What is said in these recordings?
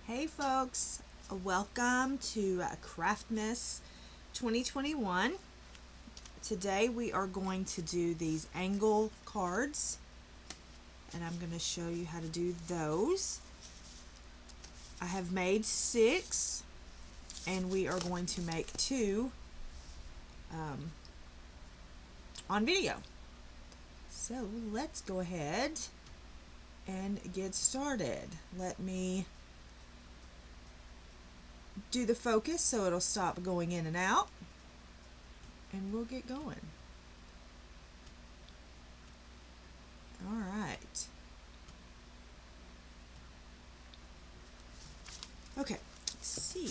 Hey folks, welcome to CRAFTmas 2021. Today we are going to do these angle cards and I'm going to show you how to do those. I have made 6 and we are going to make 2 on video. So let's go ahead and get started. Let me do the focus so it'll stop going in and out, and we'll get going. All right. Okay, let's see.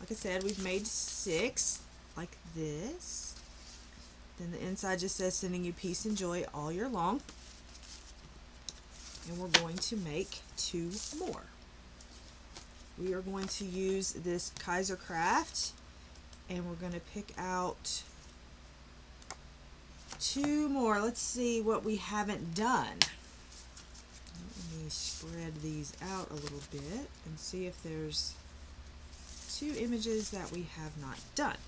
Like I said, we've made 6 like this. Then the inside just says sending you peace and joy all year long. And we're going to make 2 more. We are going to use this Craft, and we're going to pick out 2 more. Let's see what we haven't done. Let me spread these out a little bit and see if there's 2 images that we have not done.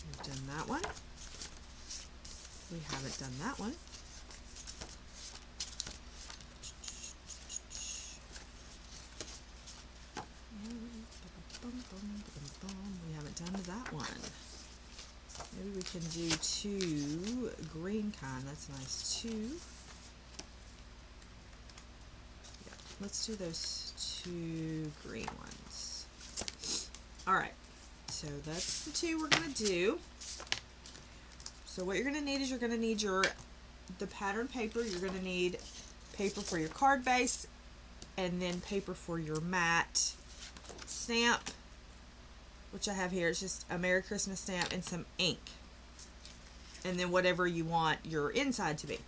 We've done that one. We haven't done that one. We haven't done that one. Maybe we can do 2 green kind. That's nice too. Yeah, let's do those 2 green ones. Alright, so that's the 2 we're going to do. So what you're going to need is you're going to need the pattern paper. You're going to need paper for your card base, and then paper for your mat stamp, which I have here. It's just a Merry Christmas stamp and some ink, and then whatever you want your inside to be.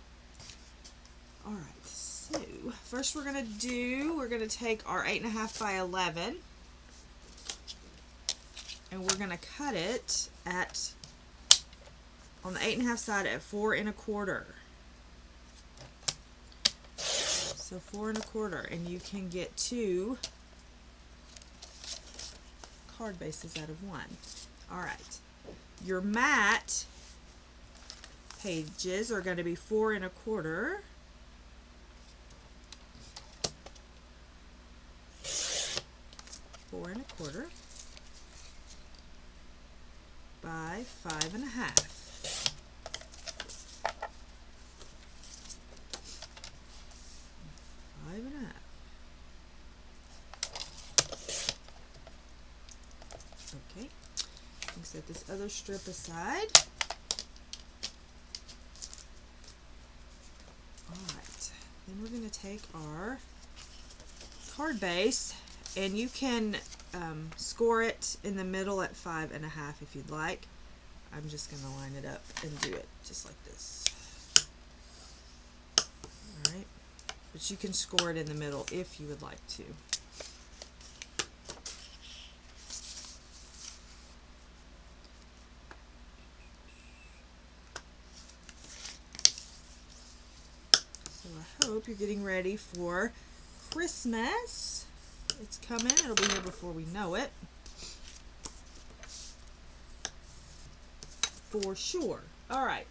Alright, so first we're going to take our 8.5 by 11 and we're going to cut it on the 8.5 side at 4 1/4. So 4 1/4, and you can get 2 card bases out of 1. Alright, your mat pages are going to be 4 1/4 by 5 1/2. Okay, let's set this other strip aside. Alright, then we're going to take our card base, and you can score it in the middle at 5 1/2 if you'd like. I'm just going to line it up and do it just like this. Alright, but you can score it in the middle if you would like to. So I hope you're getting ready for Christmas. It's coming. It'll be here before we know it. For sure. Alright,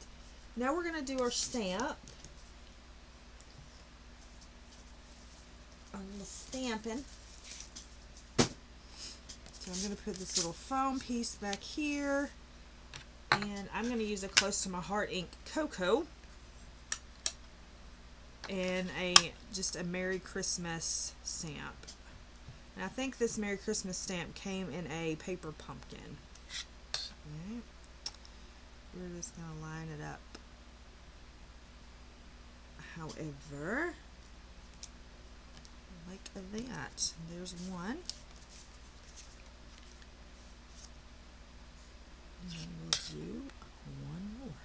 now we're going to do our stamp. Our little stamping. So I'm going to put this little foam piece back here, and I'm going to use a Close to My Heart ink Cocoa and just a Merry Christmas stamp. And I think this Merry Christmas stamp came in a paper pumpkin. Okay. We're just going to line it up. However, like that. There's one. And then we'll do one more.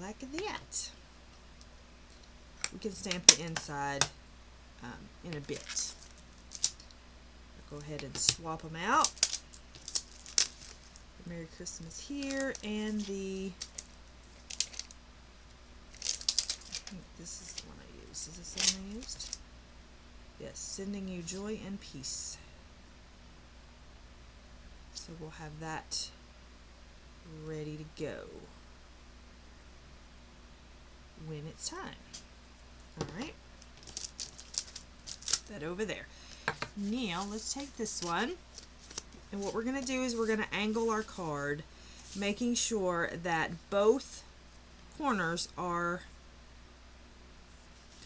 Like that. We can stamp the inside in a bit. I'll go ahead and swap them out. Merry Christmas here, and the, I think this is the one I used. Is this the one I used? Yes, sending you joy and peace. So we'll have that ready to go when it's time. Alright, put that over there. Now let's take this one, and what we're going to do is we're going to angle our card, making sure that both corners are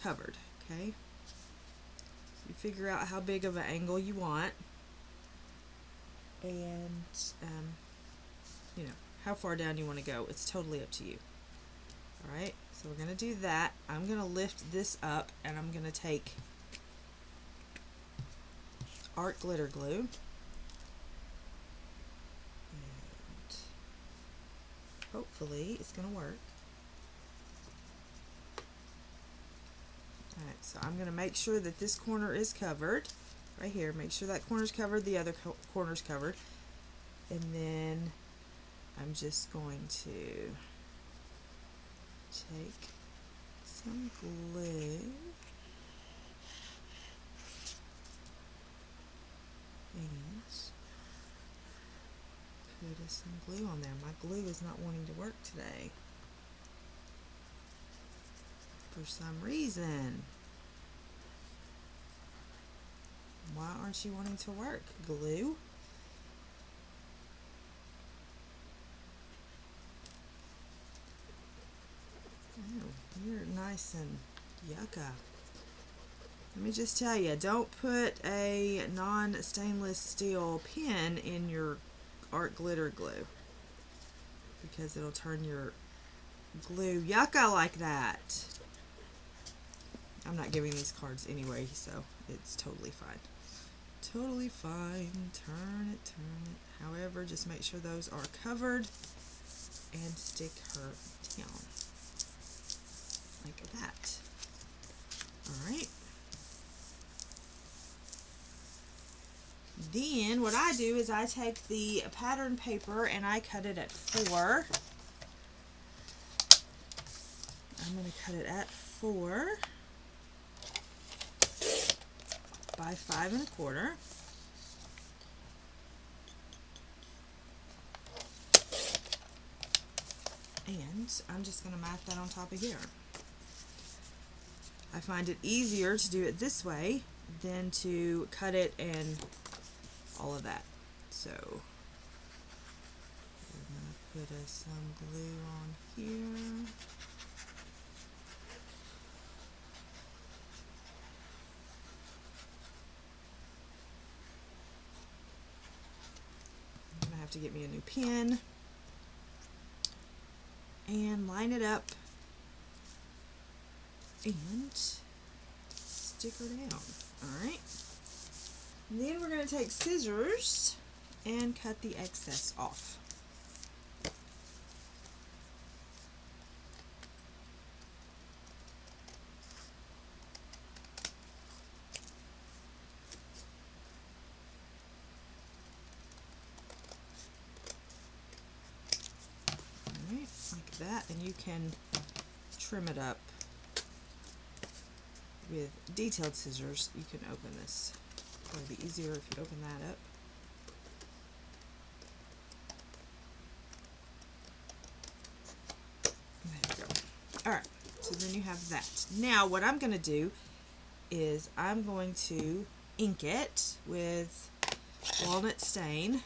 covered. Okay, you figure out how big of an angle you want, and you know, how far down you want to go. It's totally up to you. Alright, so we're going to do that. I'm going to lift this up, and I'm going to take art glitter glue, and hopefully it's going to work. Alright, so I'm going to make sure that this corner is covered. Right here, make sure that corner's covered, the other corner's covered. And then I'm just going to take some glue and put some glue on there. My glue is not wanting to work today for some reason. Why aren't you wanting to work, glue? Oh, you're nice and yucca. Let me just tell you, don't put a non-stainless steel pin in your art glitter glue, because it'll turn your glue yucca like that. I'm not giving these cards anyway, so it's totally fine. Totally fine. Turn it, turn it. However, just make sure those are covered and stick her down like that. Alright. Then what I do is I take the pattern paper and I cut it at 4. I'm going to cut it at 4 by 5 1/4. And I'm just going to mat that on top of here. I find it easier to do it this way than to cut it and all of that. So we're going to put some glue on here. I'm going to have to get me a new pen and line it up and stick her down. Alright. Then we're going to take scissors and cut the excess off. Alright, like that, and you can trim it up with detailed scissors. You can open this. It'll be easier if you open that up. There we go. Alright, so then you have that. Now what I'm going to do is I'm going to ink it with walnut stain.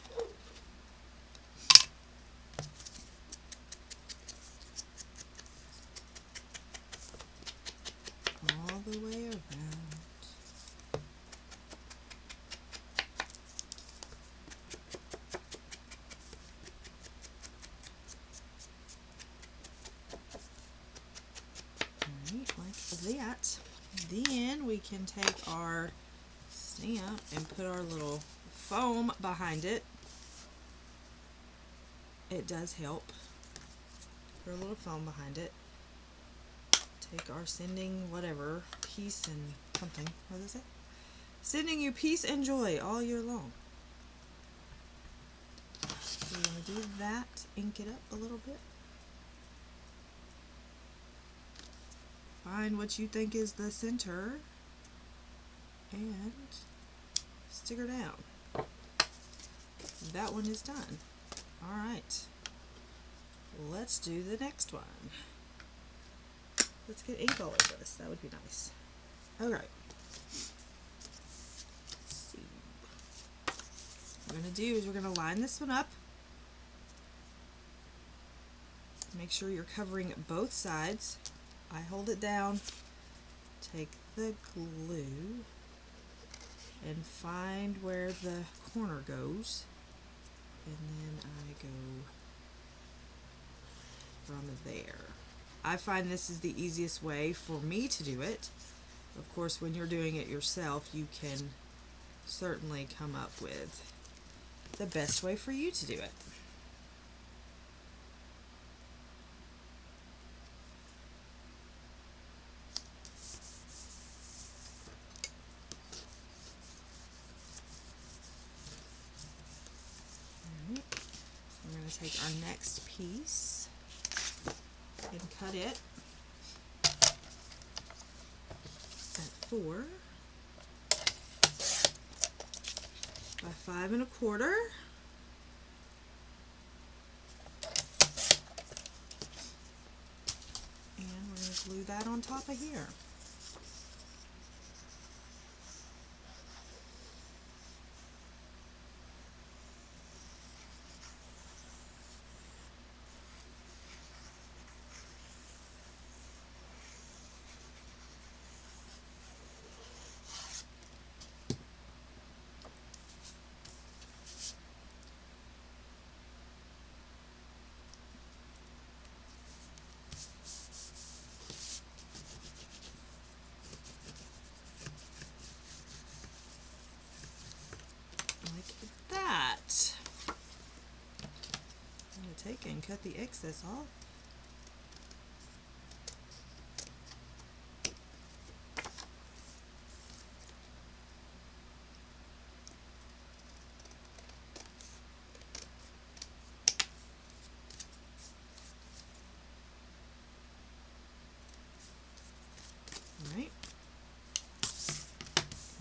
All the way around. Alright, like that. Then we can take our stamp and put our little foam behind it. It does help. Put a little foam behind it. Take our sending whatever, peace and something. What is it? Sending you peace and joy all year long. So we're going to do that, ink it up a little bit. Find what you think is the center and stick her down. That one is done. Alright, let's do the next one. Let's get ink all over this, that would be nice. Alright, let's see. What we're going to do is we're going to line this one up. Make sure you're covering both sides. I hold it down, take the glue, and find where the corner goes, and then I go from there. I find this is the easiest way for me to do it. Of course, when you're doing it yourself, you can certainly come up with the best way for you to do it. We're going to take our next piece and cut it at 4 by 5 1/4. And we're going to glue that on top of here. Take and cut the excess off. Alright,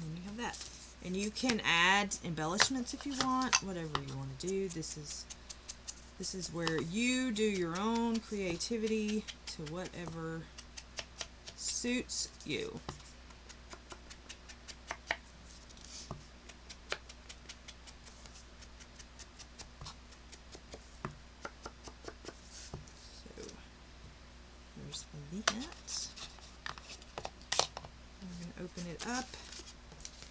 and you have that. And you can add embellishments if you want, whatever you want to do. This is where you do your own creativity to whatever suits you. So here's that. I'm going to open it up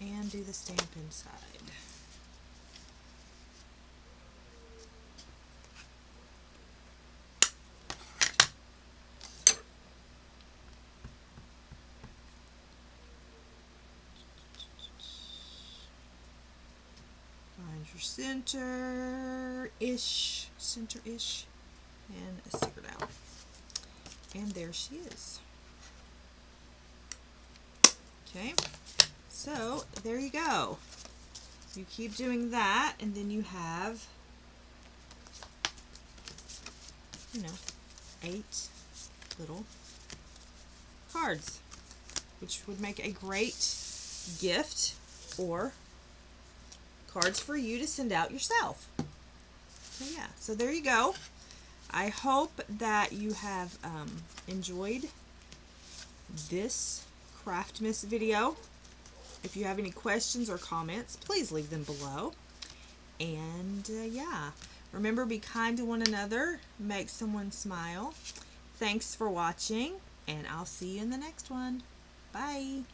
and do the stamp inside. Find your center-ish, and stick her down. And there she is. Okay, so there you go. You keep doing that, and then you have, 8 little cards, which would make a great gift or cards for you to send out yourself. So yeah, so there you go. I hope that you have enjoyed this CRAFTmas video. If you have any questions or comments, please leave them below. And yeah, remember, be kind to one another, make someone smile. Thanks for watching, and I'll see you in the next one. Bye.